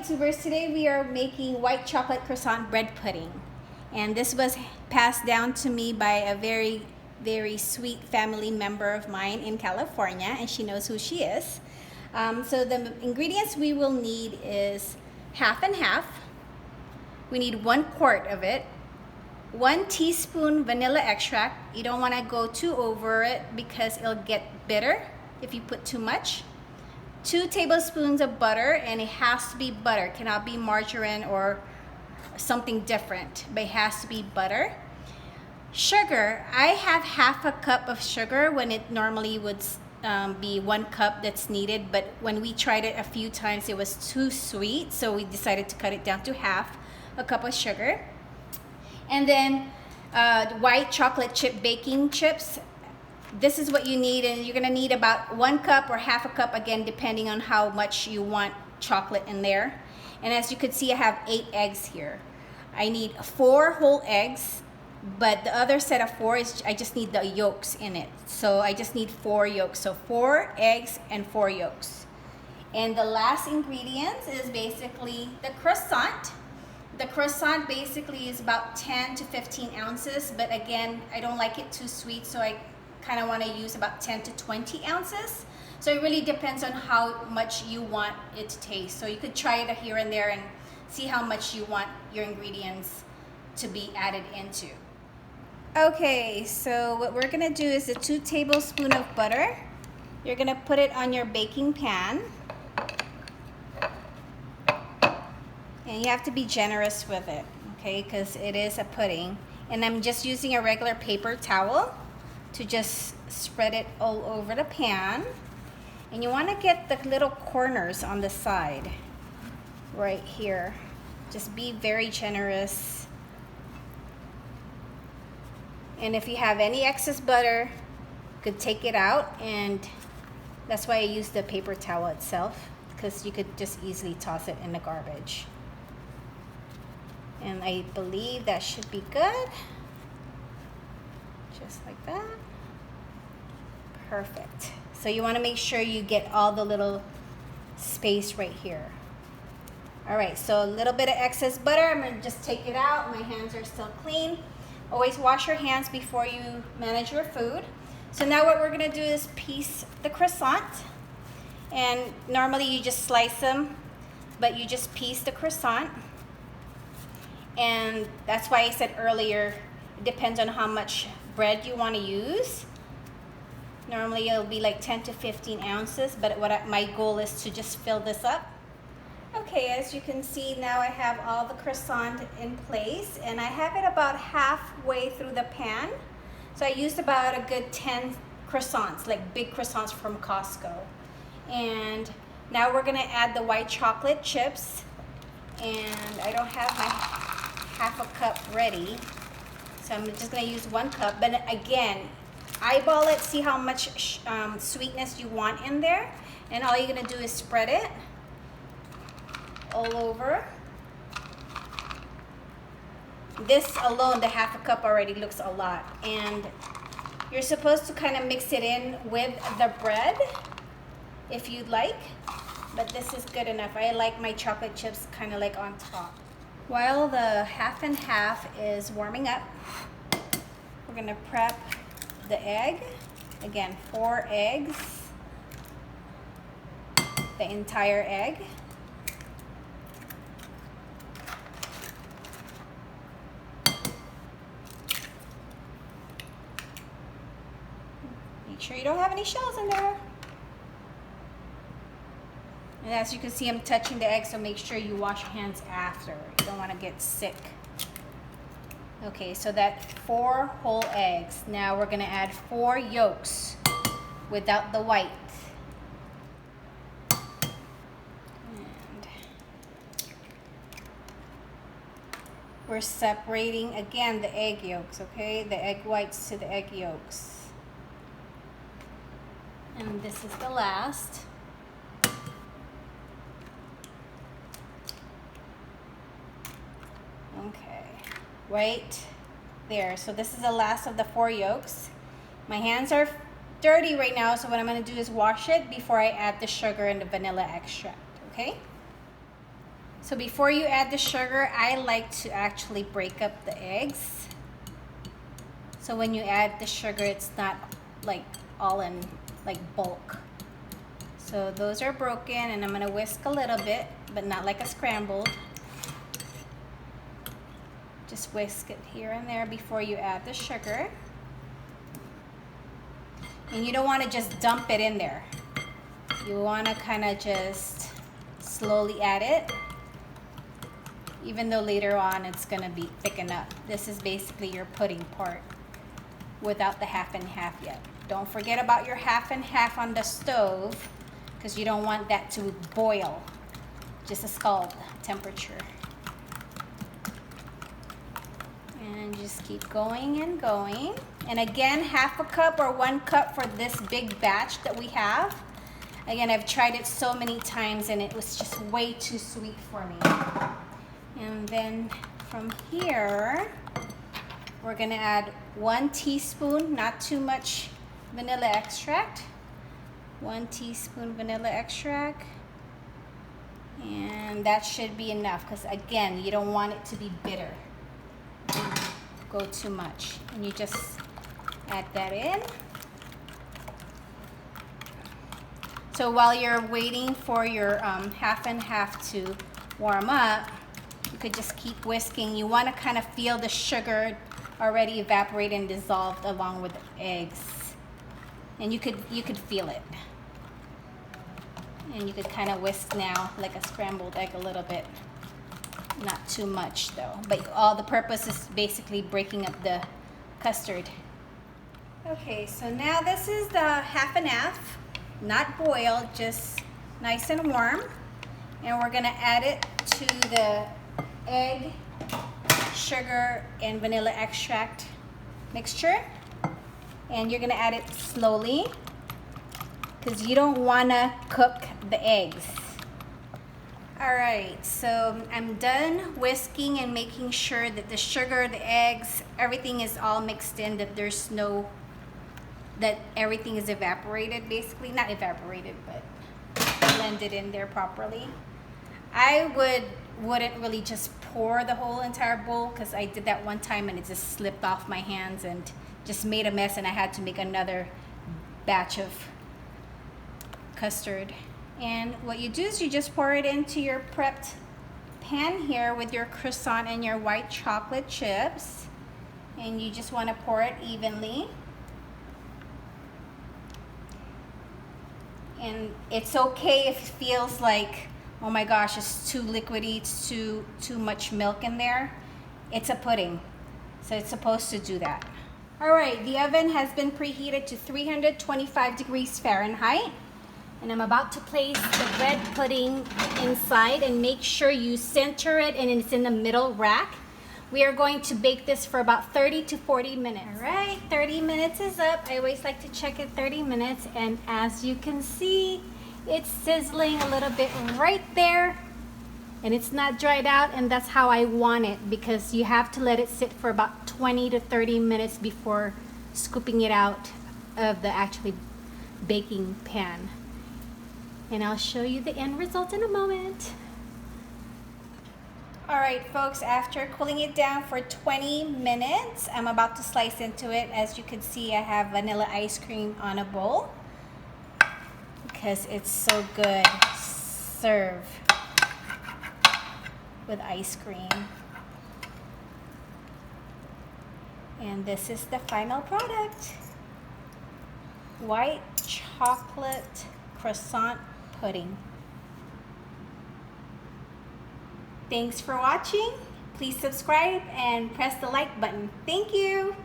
YouTubers, today we are making white chocolate croissant bread pudding, and this was passed down to me by a very sweet family member of mine in California, and she knows who she is. So the ingredients we will need is half and half. We need 1 quart of it, 1 teaspoon vanilla extract. You don't want to go too over it because it'll get bitter if you put too much. 2 tablespoons of butter, and it has to be butter. It cannot be margarine or something different, but it has to be butter. Sugar, I have half a cup of sugar when it normally would be 1 cup that's needed, but when we tried it a few times it was too sweet, so we decided to cut it down to half a cup of sugar. And then white chocolate chip baking chips. This is what you need, and you're gonna need about 1 cup or half a cup, again depending on how much you want chocolate in there. And as you can see, I have 8 eggs here. I need 4 whole eggs, but the other set of 4 is I just need the yolks in it. So I just need 4 yolks. So 4 eggs and 4 yolks. And the last ingredient is basically the croissant. The croissant basically is about 10 to 15 ounces, but again, I don't like it too sweet, so I kind of want to use about 10 to 20 ounces. So it really depends on how much you want it to taste. So you could try it here and there and see how much you want your ingredients to be added into. Okay, so what we're gonna do is 2 tablespoons of butter. You're gonna put it on your baking pan. And you have to be generous with it, okay, because it is a pudding. And I'm just using a regular paper towel to just spread it all over the pan. And you want to get the little corners on the side right here. Just be very generous. And if you have any excess butter, you could take it out, and that's why I use the paper towel itself, because you could just easily toss it in the garbage. And I believe that should be good. Just like that. Perfect. So you want to make sure you get all the little space right here. All right, so a little bit of excess butter. I'm going to just take it out. My hands are still clean. Always wash your hands before you manage your food. So now what we're going to do is piece the croissant. And normally you just slice them, but you just piece the croissant. And that's why I said earlier, it depends on how much bread you want to use. Normally it'll be like 10 to 15 ounces, but my goal is to just fill this up. Okay, as you can see, now I have all the croissant in place, and I have it about halfway through the pan. So I used about a good 10 croissants, like big croissants from Costco. And now we're gonna add the white chocolate chips, and I don't have my half a cup ready, so I'm just gonna use 1 cup. But again, eyeball it, see how much sweetness you want in there, and all you're gonna do is spread it all over. This alone, the half a cup already looks a lot, and you're supposed to kind of mix it in with the bread if you'd like, but this is good enough. I like my chocolate chips kind of like on top. While the half and half is warming up, we're gonna prep the egg. Again, 4 eggs, the entire egg. Make sure you don't have any shells in there. And as you can see, I'm touching the egg, so make sure you wash your hands after. You don't want to get sick. Okay, so that's 4 whole eggs. Now we're going to add 4 yolks without the white. And we're separating, again, the egg yolks, okay? The egg whites to the egg yolks. And this is the last. Okay, right there. So this is the last of the 4 yolks. My hands are dirty right now, so what I'm going to do is wash it before I add the sugar and the vanilla extract, okay? So before you add the sugar, I like to actually break up the eggs. So when you add the sugar, it's not like all in like bulk. So those are broken, and I'm gonna whisk a little bit, but not like a scrambled. Just whisk it here and there before you add the sugar. And you don't want to just dump it in there. You want to kind of just slowly add it, even though later on it's going to be thicken up. This is basically your pudding part without the half and half yet. Don't forget about your half and half on the stove, because you don't want that to boil, just a scald temperature. And just keep going and going. And again, half a cup or 1 cup for this big batch that we have. Again, I've tried it so many times and it was just way too sweet for me. And then from here, we're gonna add 1 teaspoon, not too much, vanilla extract. 1 teaspoon vanilla extract. And that should be enough, because again, you don't want it to be bitter. Go too much. And you just add that in. So while you're waiting for your half and half to warm up, you could just keep whisking. You want to kind of feel the sugar already evaporate and dissolved along with the eggs. And you could feel it. And you could kind of whisk now like a scrambled egg a little bit. Not too much though, but all the purpose is basically breaking up the custard. Okay, so now this is the half and half, not boiled, just nice and warm. And we're gonna add it to the egg, sugar, and vanilla extract mixture. And you're gonna add it slowly, because you don't wanna cook the eggs. All right, so I'm done whisking and making sure that the sugar, the eggs, everything is all mixed in, that there's no, that everything is evaporated basically. Not evaporated, but blended in there properly. I wouldn't really just pour the whole entire bowl, because I did that one time and it just slipped off my hands and just made a mess, and I had to make another batch of custard. And what you do is you just pour it into your prepped pan here with your croissant and your white chocolate chips. And you just want to pour it evenly. And it's okay if it feels like, oh my gosh, it's too liquidy, it's too much milk in there. It's a pudding, so it's supposed to do that. All right, the oven has been preheated to 325 degrees Fahrenheit. And I'm about to place the bread pudding inside, and make sure you center it and it's in the middle rack. We are going to bake this for about 30 to 40 minutes. All right, 30 minutes is up. I always like to check it 30 minutes. And as you can see, it's sizzling a little bit right there. And it's not dried out, and that's how I want it, because you have to let it sit for about 20 to 30 minutes before scooping it out of the actually baking pan. And I'll show you the end result in a moment. All right, folks, after cooling it down for 20 minutes, I'm about to slice into it. As you can see, I have vanilla ice cream on a bowl, because it's so good. Serve with ice cream. And this is the final product. White chocolate croissant pudding. Thanks for watching. Please subscribe and press the like button. Thank you.